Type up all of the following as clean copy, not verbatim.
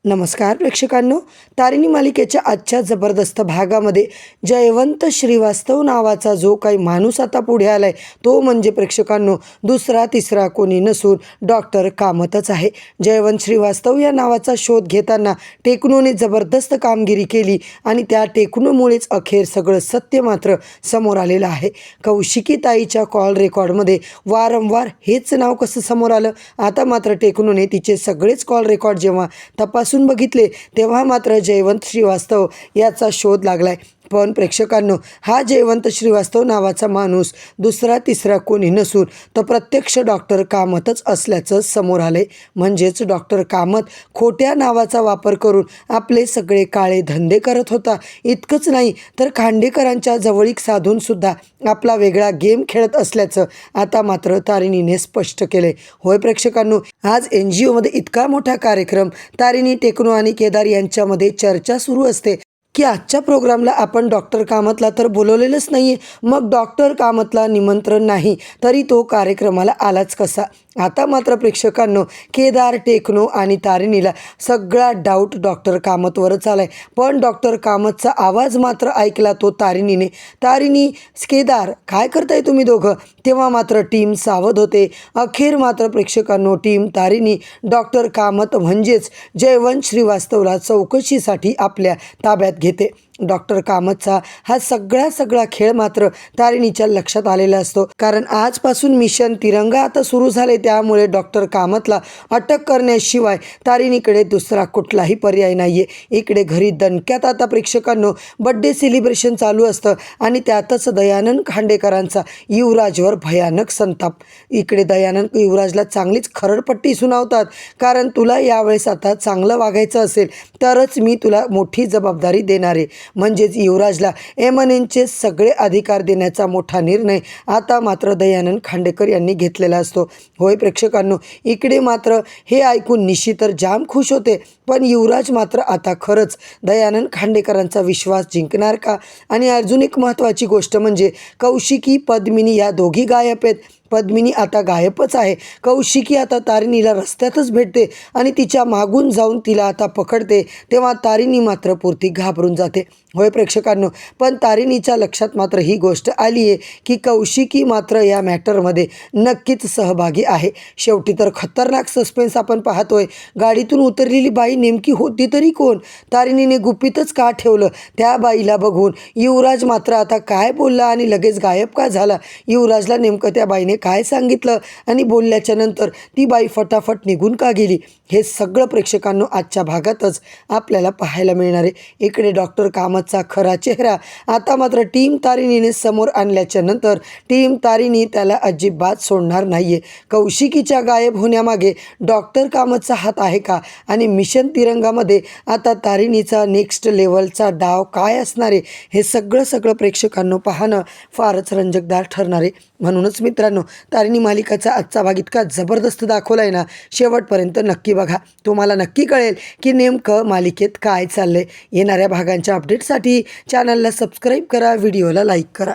नमस्कार प्रेक्षकांनो, तारिणी मालिकेच्या आजच्या जबरदस्त भागामध्ये जयवंत श्रीवास्तव नावाचा जो काही माणूस आता पुढे आलाय तो म्हणजे प्रेक्षकांनो दुसरा तिसरा कोणी नसून डॉक्टर कामतच आहे. जयवंत श्रीवास्तव या नावाचा शोध घेताना टेक्नोने जबरदस्त कामगिरी केली आणि त्या टेक्नोमुळेच अखेर सगळं सत्य मात्र समोर आलेलं आहे. कौशिकी ताईच्या कॉल रेकॉर्डमध्ये वारंवार हेच नाव कसं समोर आलं? आता मात्र टेक्नोने तिचे सगळेच कॉल रेकॉर्ड जेव्हा तपासून बघितले तेव्हा मात्र जयवंत श्रीवास्तव याचा शोध लागलाय. पण प्रेक्षकांनो, हा जयवंत श्रीवास्तव नावाचा माणूस दुसरा तिसरा कोणी नसून तो प्रत्यक्ष डॉक्टर कामतच असल्याचं समोर आले. म्हणजेच डॉक्टर कामत खोट्या नावाचा वापर करून आपले सगळे काळे धंदे करत होता. इतकंच नाही तर खांडेकरांच्या जवळीक साधून सुद्धा आपला वेगळा गेम खेळत असल्याचं आता मात्र तारिणीने स्पष्ट केले. होय प्रेक्षकांनो, आज NGO मध्ये इतका मोठा कार्यक्रम, तारिणी, टेक्नो आणि केदार यांच्यामध्ये चर्चा सुरू असते की आजच्या प्रोग्रामला आपण डॉक्टर कामतला तर बोलवलेलंच नाही आहे, मग डॉक्टर कामतला निमंत्रण नाही तरी तो कार्यक्रमाला आलाच कसा? आता मात्र प्रेक्षकांनो, केदार, टेक्नो आणि तारिणीला सगळा डाऊट डॉक्टर कामतवरच आलाय. पण डॉक्टर कामतचा आवाज मात्र ऐकला तो तारिणीने. तारिणी, केदार, काय करताय तुम्ही दोघं? तेव्हा मात्र टीम सावध होते. अखेर मात्र प्रेक्षकांनो, टीम तारिणी डॉक्टर कामत म्हणजेच जयवंत श्रीवास्तवला चौकशीसाठी आपल्या ताब्यात घेते. डॉक्टर कामतचा हा सगळा खेळ मात्र तारिणीच्या लक्षात आलेला असतो. कारण आजपासून मिशन तिरंगा आता सुरू झाले, त्यामुळे डॉक्टर कामतला अटक करण्याशिवाय तारिणीकडे दुसरा कुठलाही पर्याय नाही आहे. इकडे घरी दणक्यात आता प्रेक्षकांनो बड्डे सेलिब्रेशन चालू असतं आणि त्यातच दयानंद खांडेकरांचा युवराजवर भयानक संताप. इकडे दयानंद युवराजला चांगलीच खरडपट्टी सुनावतात. कारण तुला यावेळेस आता चांगलं वागायचं असेल तरच मी तुला मोठी जबाबदारी देणार आहे. म्हणजेच युवराजला M&Nचे सगळे अधिकार देण्याचा मोठा निर्णय आता मात्र दयानंद खांडेकर यांनी घेतलेला असतो. होय प्रेक्षकांनो, इकडे मात्र हे ऐकून निशी तर जाम खुश होते. पण युवराज मात्र आता खरंच दयानंद खांडेकरांचा विश्वास जिंकणार का? आणि अजून एक महत्त्वाची गोष्ट म्हणजे कौशिकी, पद्मिनी या दोघी गायब आहेत. पद्मिनी आता गायबच आहे. कौशिकी आता तारिणीला रस्त्यातच भेटते आणि तिच्या मागून जाऊन तिला आता पकडते. तेव्हा तारिणी मात्र पुरती घाबरून जाते. होय प्रेक्षकांनो, पण तारिणीच्या लक्षात मात्र ही गोष्ट आली आहे की कौशिकी मात्र या मॅटरमध्ये नक्कीच सहभागी आहे. शेवटी तर खतरनाक सस्पेन्स आपण पाहतोय. गाडीतून उतरलेली बाई नेमकी होती तरी कोण? तारिणीने गुपितच का ठेवलं? त्या बाईला बघून युवराज मात्र आता काय बोलला आणि लगेच गायब का झाला? युवराजला नेमकं त्या बाईने काय सांगितलं आणि बोलल्याच्या नंतर ती बाई फटाफट निघून का गेली? हे सगळं प्रेक्षकांनो आजच्या भागातच आपल्याला पाहायला मिळणार आहे. इकडे डॉक्टर कामतचा खरा चेहरा आता मात्र टीम तारिणीने समोर आणल्याच्या नंतर टीम तारिणी त्याला अजिबात सोडणार नाही आहे. कौशिकीच्या गायब होण्यामागे डॉक्टर कामतचा हात आहे का? आणि मिशन तिरंगामध्ये आता तारिणीचा नेक्स्ट लेवलचा डाव काय असणार आहे? हे सगळं प्रेक्षकांनो पाहणं फारच रंजकदार ठरणार आहे. म्हणूनच मित्रांनो, तारिणी मालिकाचा आजचा भाग इतका जबरदस्त दाखवला आहे ना, शेवटपर्यंत नक्की बघा. तुम्हाला नक्की कळेल की नेमकं मालिकेत काय चाललंय. येणाऱ्या भागांच्या अपडेटसाठी चॅनलला सबस्क्राईब करा, व्हिडिओला लाईक करा.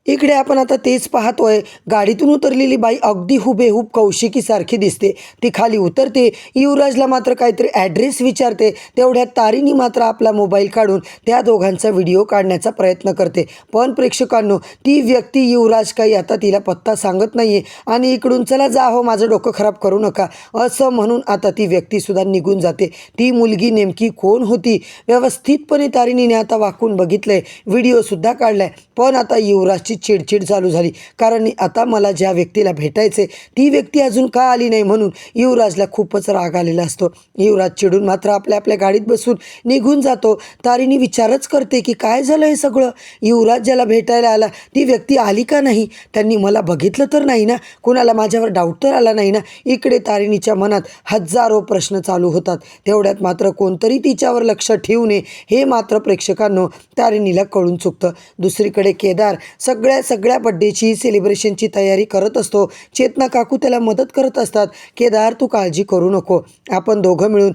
इकडे आपण आता तेच पाहतोय. गाडीतून उतरलेली बाई अगदी हुबेहूब कौशिकीसारखी दिसते. ती खाली उतरते, युवराजला मात्र काहीतरी ॲड्रेस विचारते. तेवढ्यात तारिणी मात्र आपला मोबाईल काढून त्या दोघांचा व्हिडिओ काढण्याचा प्रयत्न करते. पण प्रेक्षकांनो, ती व्यक्ती युवराज काही आता तिला पत्ता सांगत नाही आहे आणि इकडून चला जा हो, माझं डोकं खराब करू नका असं म्हणून आता ती व्यक्तीसुद्धा निघून जाते. ती मुलगी नेमकी कोण होती? व्यवस्थितपणे तारिणीने आता वाकून बघितलं आहे, व्हिडिओसुद्धा काढला आहे. पण आता युवराजची चिडचिड चालू झाली. कारण आता मला ज्या व्यक्तीला भेटायचे ती व्यक्ती अजून का आली नाही म्हणून युवराजला खूपच राग आलेला असतो. युवराज चिडून मात्र आपल्या गाडीत बसून निघून जातो. तारिणी विचारच करते की काय झालं हे सगळं? युवराज ज्याला भेटायला आला ती व्यक्ती आली का नाही? त्यांनी मला बघितलं तर नाही ना? कुणाला माझ्यावर डाऊट तर आला नाही ना? इकडे तारिणीच्या मनात हजारो प्रश्न चालू होतात. तेवढ्यात मात्र कोणतरी तिच्यावर लक्ष ठेवू नये हे मात्र प्रेक्षकांनो तारिणीला कळून चुकतं. दुसरीकडे इकडे केदार सगळ्या बड्डेची सेलिब्रेशनची तयारी करत असतो. चेतना काकू त्याला मदत करत असतात. केदार तू काळजी करू नको, आपण दोघं मिळून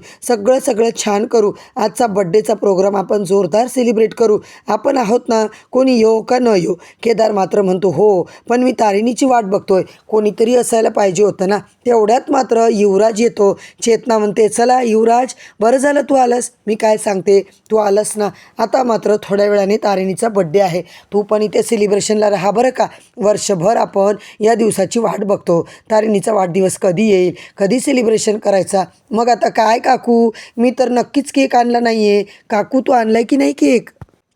सगळं छान करू. आजचा बड्डेचा प्रोग्राम आपण जोरदार सेलिब्रेट करू. आपण आहोत ना, कोणी येऊ का न येऊ. केदार मात्र म्हणतो हो, पण मी तारिणीची वाट बघतोय, कोणीतरी असायला पाहिजे होतं ना. तेवढ्यात मात्र युवराज येतो. चेतना म्हणते चला युवराज, बरं झालं तू आलंस. मी काय सांगते, तू आलंस ना. आता मात्र थोड्या वेळाने तारिणीचा बड्डे आहे, तू पण इथे सेलिब्रेशनला राहा बरं का. वर्षभर आपण या दिवसाची वाट बघतो. तारिणीचा वाढदिवस कधी येईल, कधी सेलिब्रेशन करायचा. मग आता काय काकू, मी तर नक्कीच केक आणला नाही आहे. काकू तू आणलाय की नाही केक.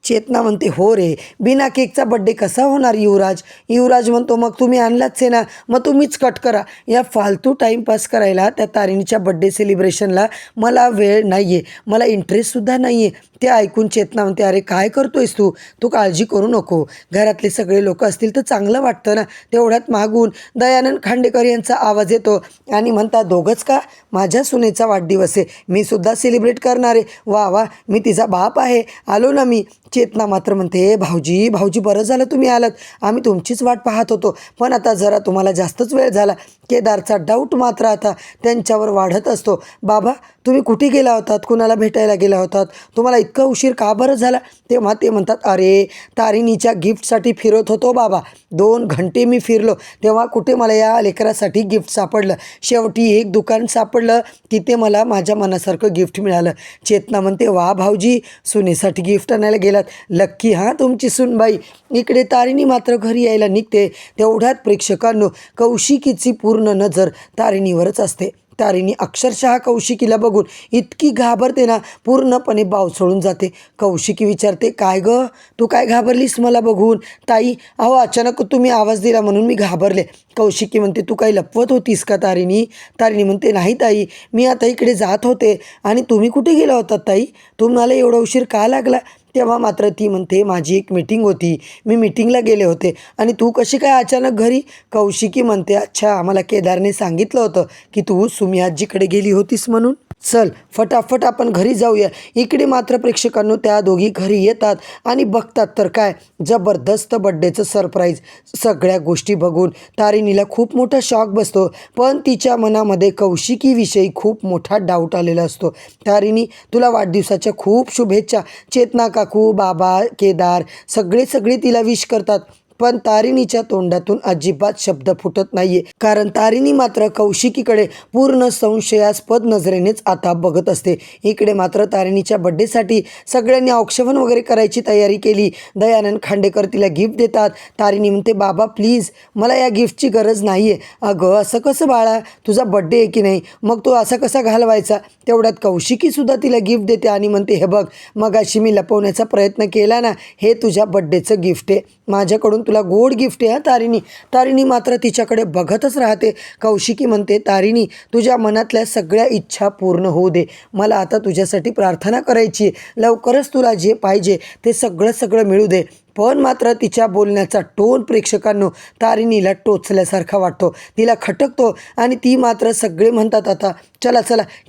चेतना म्हणते हो रे, बिना केकचा बड्डे कसा होणार युवराज. युवराज म्हणतो मग तुम्ही आणलाच आहे ना, मग तुम्हीच कट करा. या फालतू टाईमपास करायला त्या तारिणीच्या बड्डे सेलिब्रेशनला मला वेळ नाही आहे, मला इंटरेस्टसुद्धा नाही आहे. ते ऐकून चेतना म्हणते अरे काय करतोयस तू काळजी करू नको. घरातले सगळे लोक असतील तर चांगलं वाटतं ना. तेवढ्यात मागून दयानंद खांडेकर यांचा आवाज येतो आणि म्हणतात दोघंच का, माझ्या सुनेचा वाढदिवस आहे, मी सुद्धा सेलिब्रेट करणार आहे. वा वा, मी तिचा बाप आहे, आलो ना मी. चेतना मात्र म्हणते भाऊजी बरं झालं तुम्ही आलात, आम्ही तुमचीच वाट पाहत होतो, पण आता जरा तुम्हाला जास्तच वेळ झाला. केदारचा डाऊट मात्र आता त्यांच्यावर वाढत असतो. बाबा तुम्ही कुठे गेला होतात, कुणाला भेटायला गेला होतात, तुम्हाला इतका उशीर का बरं झाला. तेव्हा ते म्हणतात अरे तारिणीच्या गिफ्टसाठी फिरत होतो बाबा, 2 घंटे मी फिरलो, तेव्हा कुठे मला या लेकरासाठी गिफ्ट सापडलं. शेवटी एक दुकान सापडलं, तिथे मला माझ्या मनासारखं गिफ्ट मिळालं. चेतना म्हणते वा भाऊजी, सुनेसाठी गिफ्ट आणायला गेलात, लक्की हां तुमची सूनबाई. इकडे तारिणी मात्र घरी यायला निघते. तेवढ्यात प्रेक्षकांनो कौशिकीची पूर्ण नजर तारिणीवरच असते. तारिणी अक्षरशः कौशिकीला बघून इतकी घाबरते ना, पूर्णपणे बावचळून जाते. कौशिकी विचारते काय गं, तू काय घाबरलीस मला बघून. ताई अहो अचानक तुम्ही आवाज दिला म्हणून मी घाबरले. कौशिकी म्हणते तू काही लपवत होतीस का तारिणी. तारिणी म्हणते नाही ताई, मी आता इकडे जात होते. आणि तुम्ही कुठे गेला होतात ताई, तुम्हाला एवढा उशीर का लागला. तेव्हा मात्र ती म्हणते माझी एक मीटिंग होती, मी मीटिंगला गेले होते. आणि तू कशी काय अचानक घरी. कौशिकी म्हणते अच्छा, आम्हाला केदारने सांगितलं होतं की तू सुमी आजीकडे गेली होतीस म्हणून. चल फटाफट आपण घरी जाऊया. इकडे मात्र प्रेक्षकांनो त्या दोघी घरी येतात आणि बघतात तर काय जबरदस्त बड्डेचं सरप्राईज. सगळ्या गोष्टी बघून तारिणीला खूप मोठा शॉक बसतो, पण तिच्या मनामध्ये कौशिकीविषयी खूप मोठा डाऊट आलेला असतो. तारिणी तुला वाढदिवसाच्या खूप शुभेच्छा. चेतना काकू, बाबा, केदार सगळे तिला विश करतात, पण तारिणीच्या तोंडातून अजिबात शब्द फुटत नाहीये, कारण तारिणी मात्र कौशिकीकडे पूर्ण संशयास्पद नजरेनेच आता बघत असते. इकडे मात्र तारिणीच्या बड्डेसाठी सगळ्यांनी औक्षण वगैरे करायची तयारी केली. दयानंद खांडेकर तिला गिफ्ट देतात. तारिणी म्हणते बाबा प्लीज, मला या गिफ्टची गरज नाही आहे. अगं असं कसं बाळा, तुझा बड्डे आहे की नाही, मग तो असा कसा घालवायचा. तेवढ्यात कौशिकीसुद्धा तिला गिफ्ट देते आणि म्हणते हे बघ, मगाशी मी लपवण्याचा प्रयत्न केला ना, हे तुझ्या बड्डेचं गिफ्ट आहे, माझ्याकडून तुला गोड गिफ्ट आहे. तारिणी तारिणी मात्र तिच्याकडे बघतच राहते. कौशिकी म्हणते तारिणी तुझ्या मनातल्या सगळ्या इच्छा पूर्ण होऊ दे, मला आता तुझ्यासाठी प्रार्थना करायची, लवकरच तुला जे पाहिजे ते सगळं मिळू दे. पण मात्र तिच्या बोलण्याचा टोन प्रेक्षकांनो तारिणीला टोचल्यासारखा वाटतो, तिला खटकतो आणि ती मात्र सगळे म्हणतात आता चला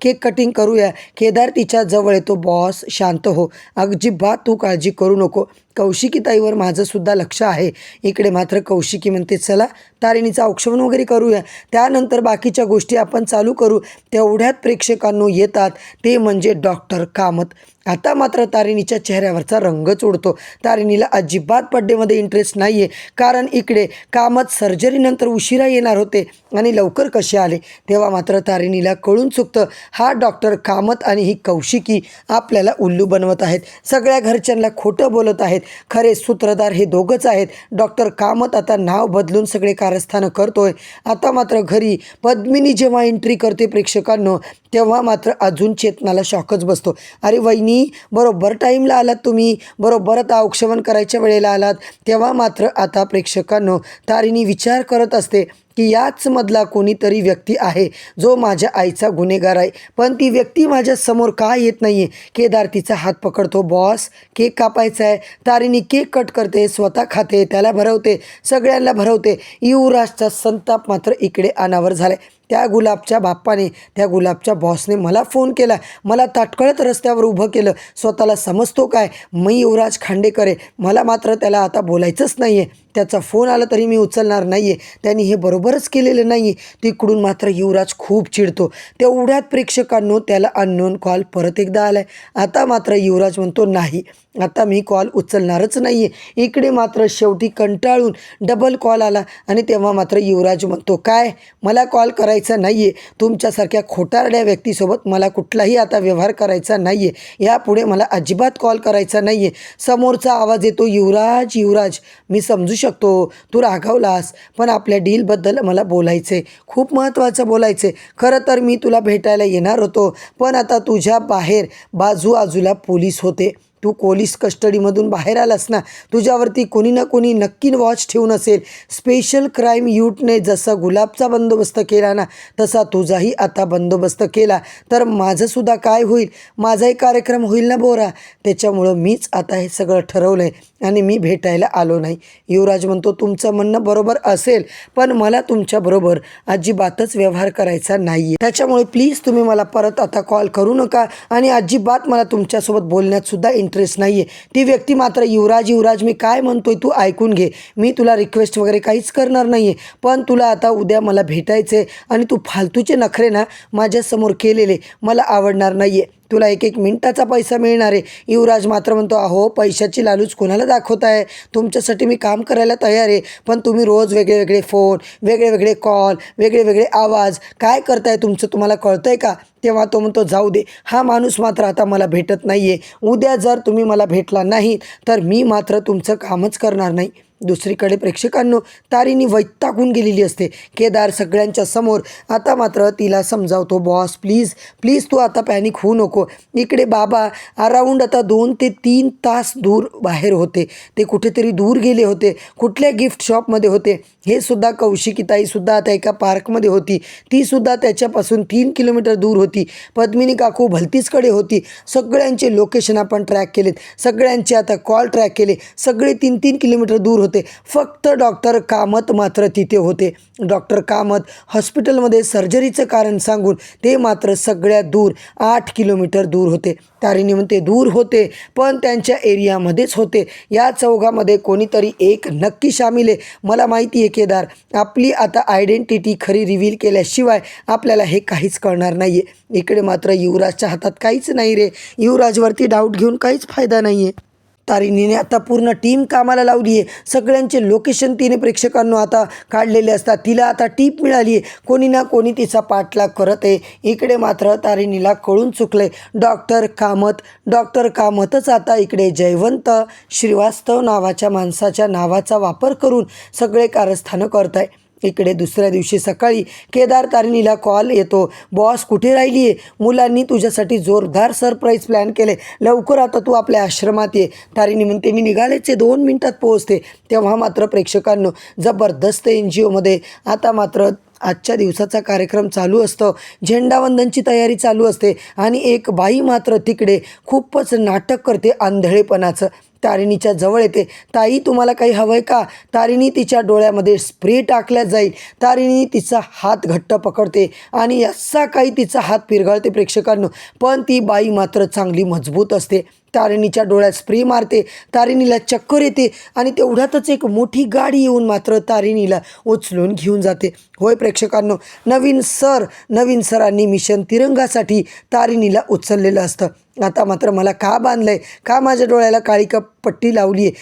केक कटिंग करूया. केदार तिच्या जवळ येतो. बॉस शांत हो, अजिबात तू काळजी करू नको, कौशिकी ताईवर माझंसुद्धा लक्ष आहे. इकडे मात्र कौशिकी म्हणते चला तारिणीचं औक्षण वगैरे करूया, त्यानंतर बाकीच्या गोष्टी आपण चालू करू. तेवढ्यात प्रेक्षकांनो येतात ते म्हणजे डॉक्टर कामत. आता मात्र तारिणीच्या चेहऱ्यावरचा रंगच उडतो. तारिणीला अजिबात बड्डेमध्ये इंटरेस्ट नाही आहे, कारण इकडे कामत सर्जरीनंतर उशिरा येणार होते आणि लवकर कसे आले. तेव्हा मात्र तारिणीला कळून चुकतं हा डॉक्टर कामत आणि ही कौशिकी आपल्याला उल्लू बनवत आहेत, सगळ्या घरच्यांना खोटं बोलत आहेत. खरे सूत्रधार हे दोघंच आहेत. डॉक्टर कामत आता नाव बदलून सगळे कारस्थानं करतोय. आता मात्र घरी पद्मिनी जेव्हा एंट्री करते प्रेक्षकांनो, तेव्हा मात्र अजून चेतनाला शॉकच बसतो. अरे वहिनी बरोबर टाईमला आलात तुम्ही, बरोबर आता औक्षण करायच्या वेळेला आलात. तेव्हा मात्र आता प्रेक्षकांनो तारिणी विचार करत असते की याच मधला कोणीतरी व्यक्ती आहे जो माझ्या आईचा गुन्हेगार आहे, पण ती व्यक्ती माझ्या समोर का येत नाही आहे. केदार तिचा हात पकडतो. बॉस, केक कापायचा आहे. तारिणी केक कट करते, स्वतः खाते, त्याला भरवते, सगळ्यांना भरवते. युवराजचा संताप मात्र इकडे अनावर झाला. त्या गुलाबच्या बाप्पाने, त्या गुलाबच्या बॉसने मला फोन केला, मला ताटकळत रस्त्यावर उभं केलं. स्वतःला समजतो काय, मी युवराज खांडेकर आहे. मला मात्र त्याला आता बोलायचंच नाही आहे. त्याचा फोन आला तरी मी उचलणार नाही आहे. त्यांनी हे बरोबरच केलेलं नाही आहे. तिकडून मात्र युवराज खूप चिडतो. तेवढ्यात प्रेक्षकांनो त्याला अननोन कॉल परत एकदा आला आहे. आता मात्र युवराज म्हणतो नाही, आता मी कॉल उचलणारच नाही आहे. इकडे मात्र शेवटी कंटाळून डबल कॉल आला आणि तेव्हा मात्र युवराज म्हणतो काय, मला कॉल करायचा नाही आहे. तुमच्यासारख्या खोटारड्या व्यक्तीसोबत मला कुठलाही आता व्यवहार करायचा नाही आहे. यापुढे मला अजिबात कॉल करायचा नाही आहे. समोरचा आवाज येतो, युवराज युवराज, मी समजू शकतो तू रागावलास, पण आपल्या डीलबद्दल मला बोलायचं आहे, खूप महत्त्वाचं बोलायचं आहे. खरं तर मी तुला भेटायला येणार होतो, पण आता तुझ्या बाहेर बाजूला पोलीस होते. तू पोलीस कस्टडीमधून बाहेर आलास ना, तुझ्यावरती कोणी ना कोणी नक्की वॉच ठेवून असेल. स्पेशल क्राईम युनिटने जसा गुलाबचा बंदोबस्त केला ना, तसा तुझाही आता बंदोबस्त केला तर माझंसुद्धा काय होईल, माझाही कार्यक्रम होईल ना बोरा. त्याच्यामुळं मीच आता हे सगळं ठरवलं आहे आणि मी भेटायला आलो नाही. युवराज म्हणतो तुमचं म्हणणं बरोबर असेल, पण मला तुमच्याबरोबर अजिबातच व्यवहार करायचा नाही आहे. त्याच्यामुळे प्लीज तुम्ही मला परत आता कॉल करू नका आणि अजिबात मला तुमच्यासोबत बोलण्यातसुद्धा इंटरेस्ट नाही आहे. ती व्यक्ती मात्र युवराज युवराज, मी काय म्हणतोय तू ऐकून घे. मी तुला रिक्वेस्ट वगैरे काहीच करणार नाही आहे, पण तुला आता उद्या मला भेटायचं आहे आणि तू फालतूचे नखरे ना माझ्यासमोर केलेले मला आवडणार नाही आहे. तुला एक मिनिटाचा पैसा मिळणार आहे. युवराज मात्र म्हणतो अहो, पैशाची लालूच कोणाला दाखवत आहे. तुमच्यासाठी मी काम करायला तयार आहे, पण तुम्ही रोज वेगळे फोन, वेगळे कॉल, वेगळे आवाज काय करताय तुमचं, तुम्हाला कळतं आहे का. तेव्हा तो म्हणतो जाऊ दे, हा माणूस मात्र आता मला भेटत नाही आहे. उद्या जर तुम्ही मला भेटला नाही तर मी मात्र तुमचं कामच करणार नाही. दुसरीकडे प्रेक्षकांनो तारिणी वैतागून गेलेली असते. केदार सगळ्यांच्या समोर आता मात्र तिला समजावतो, बॉस प्लीज तू आता पॅनिक होऊ नको. इकडे बाबा अराऊंड आता 2 ते 3 तास दूर बाहेर होते. ते कुठेतरी दूर गेले होते, कुठल्या गिफ्ट शॉपमध्ये होते. हे सुद्धा कौशिकीताईसुद्धा आता एका पार्कमध्ये होती. तीसुद्धा त्याच्यापासून 3 किलोमीटर दूर होती. पद्मिनी काकू भलतीचकडे होती. सगळ्यांचे लोकेशन आपण ट्रॅक केलेत, सगळ्यांचे आता कॉल ट्रॅक केले. सगळे 3-3 किलोमीटर दूर होते. फक्त डॉक्टर कामत मात्र तिथे होते. डॉक्टर कामत हॉस्पिटलमध्ये सर्जरीचं कारण सांगून ते मात्र सगळ्यात दूर 8 किलोमीटर दूर होते. तारिणी म्हणते दूर होते, पण त्यांच्या एरियामध्येच होते. या चौघामध्ये कोणीतरी एक नक्की सामील आहे. मला माहिती आहे केदार, आपली आता आयडेंटिटी खरी रिव्हील केल्याशिवाय आपल्याला हे काहीच कळणार नाही आहे. इकडे मात्र युवराजच्या हातात काहीच नाही रे. युवराजवरती डाऊट घेऊन काहीच फायदा नाही आहे. तारिणीने आता पूर्ण टीम कामाला लावली आहे. सगळ्यांचे लोकेशन तिने प्रेक्षकांना आता काढलेले असतात. तिला आता टीप मिळाली आहे, कोणी ना कोणी तिचा पाठलाग करत आहे. इकडे मात्र तारिणीला कळून चुकले, डॉक्टर कामतच आता इकडे जयवंत श्रीवास्तव नावाच्या माणसाच्या नावाचा वापर करून सगळे कारस्थानं करत आहे. इकडे दुसऱ्या दिवशी सकाळी केदार तारिणीला कॉल येतो, बॉस कुठे राहिली आहे, मुलांनी तुझ्यासाठी जोरदार सरप्राईज प्लॅन केले, लवकर आता तू आपल्या आश्रमात ये. तारिणी म्हणते मी निघालेच आहे, 2 मिनिटात पोहोचते. तेव्हा मात्र प्रेक्षकांनो जबरदस्त NGOमध्ये आता मात्र आजच्या दिवसाचा कार्यक्रम चालू असतो. झेंडावंदनची तयारी चालू असते आणि एक बाई मात्र तिकडे खूपच नाटक करते आंधळेपणाचं. तारिणीच्या जवळ येते, ताई तुम्हाला काही हवं आहे का. तारिणी तिच्या डोळ्यामध्ये स्प्रे टाकल्या जाईल. तारिणी तिचा हात घट्ट पकडते आणि असा काही तिचा हात पिरघळते प्रेक्षकांनो, पण ती बाई मात्र चांगली मजबूत असते. तारिणीच्या डोळ्यात स्प्रे मारते. तारिणीला चक्कर येते आणि तेवढ्यातच एक मोठी गाडी येऊन मात्र तारिणीला उचलून घेऊन जाते. होय प्रेक्षकांनो, नवीन सरांनी मिशन तिरंगासाठी तारिणीला उचललेलं असतं. आता मात्र मला का बांधलं आहे, का माझ्या डोळ्याला काळी पट्टी लावली आहे,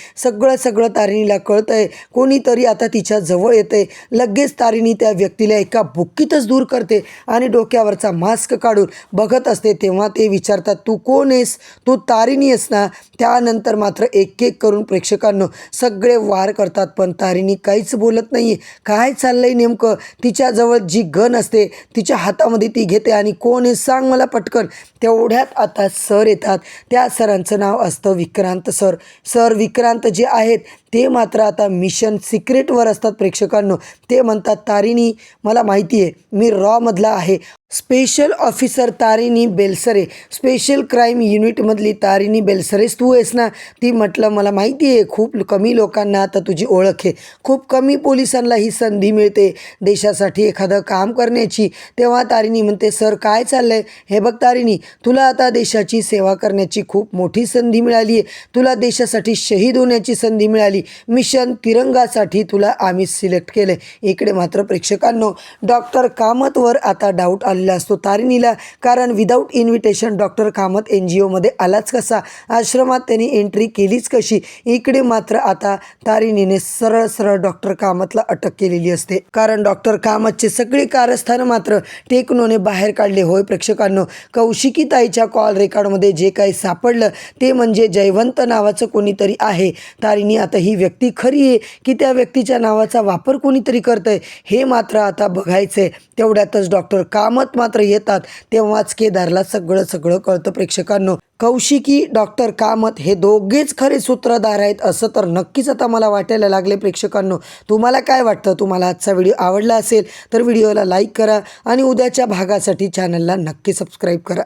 सगळं तारिणीला कळतं आहे. कोणीतरी आता तिच्या जवळ येतं आहे. लगेच तारिणी त्या व्यक्तीला एका बुक्कीतच दूर करते आणि डोक्यावरचा मास्क काढून बघत असते. तेव्हा ते विचारतात, तू कोण आहेस, तू तारिणी आहेस ना. त्यानंतर मात्र एक करून प्रेक्षकांनो सगळे वार करतात, पण तारिणी काहीच बोलत नाही आहे. काय चाललं आहे नेमकं. तिच्याजवळ जी गन असते तिच्या हातामध्ये ती घेते आणि कोण आहे सांग मला पटकन. तेवढ्यात आता सर येतात. त्या सरांचं नाव असतं विक्रांत सर. सर विक्रांत जे आहेत ते मात्र आता मिशन सिक्रेटवर असतात प्रेक्षकांनो. ते म्हणतात तारिणी मला माहिती आहे मी रॉमधला आहे, special officer Tarini Belsare, special crime युनिटमधली तारिणी बेलसरेस तू आहेस ना. ती म्हटलं मला माहिती आहे खूप कमी लोकांना आता तुझी ओळख आहे, खूप कमी पोलिसांना ही संधी मिळते देशासाठी एखादं काम करण्याची. तेव्हा तारिणी म्हणते सर काय चाललं आहे. हे बघ तारिणी तुला आता देशाची सेवा करण्याची खूप मोठी संधी मिळाली आहे, तुला देशासाठी शहीद होण्याची संधी मिळाली, मिशन तिरंगासाठी तुला आम्ही सिलेक्ट केलं. इकडे मात्र प्रेक्षकांनो डॉक्टर कामतवर आता डाऊट आलेला असतो तारिणीला, कारण विदाऊट इन्व्हिटेशन डॉक्टर कामत NGOमध्ये आलाच कसा, आश्रमात त्यांनी एंट्री केलीच कशी. इकडे मात्र आता तारिणीने सरळ सरळ डॉक्टर कामतला अटक केलेली असते, कारण डॉक्टर कामतचे सगळे कारस्थान मात्र टेक्नोने बाहेर काढले. होय प्रेक्षकांनो, कौशिकी ताईच्या कॉल रेकॉर्डमध्ये जे काही सापडलं ते म्हणजे जयवंत नावाचं कोणीतरी आहे. तारिणी आता ही व्यक्ती खरी आहे की त्या व्यक्तीच्या नावाचा वापर कोणीतरी करतंय हे मात्र आता बघायचंय. तेवढ्यातच डॉक्टर कामत मात्र येतात, तेव्हाच केदारला सगळं कळतं प्रेक्षकांनो. कौशिकी डॉक्टर कामत हे दोघेच खरे सूत्रधार आहेत असं तर नक्कीच आता मला वाटायला लागले प्रेक्षकांनो. तुम्हाला काय वाटतं? तुम्हाला आजचा व्हिडिओ आवडला असेल तर व्हिडिओला लाईक करा आणि उद्याच्या भागासाठी चॅनलला नक्की सबस्क्राईब करा.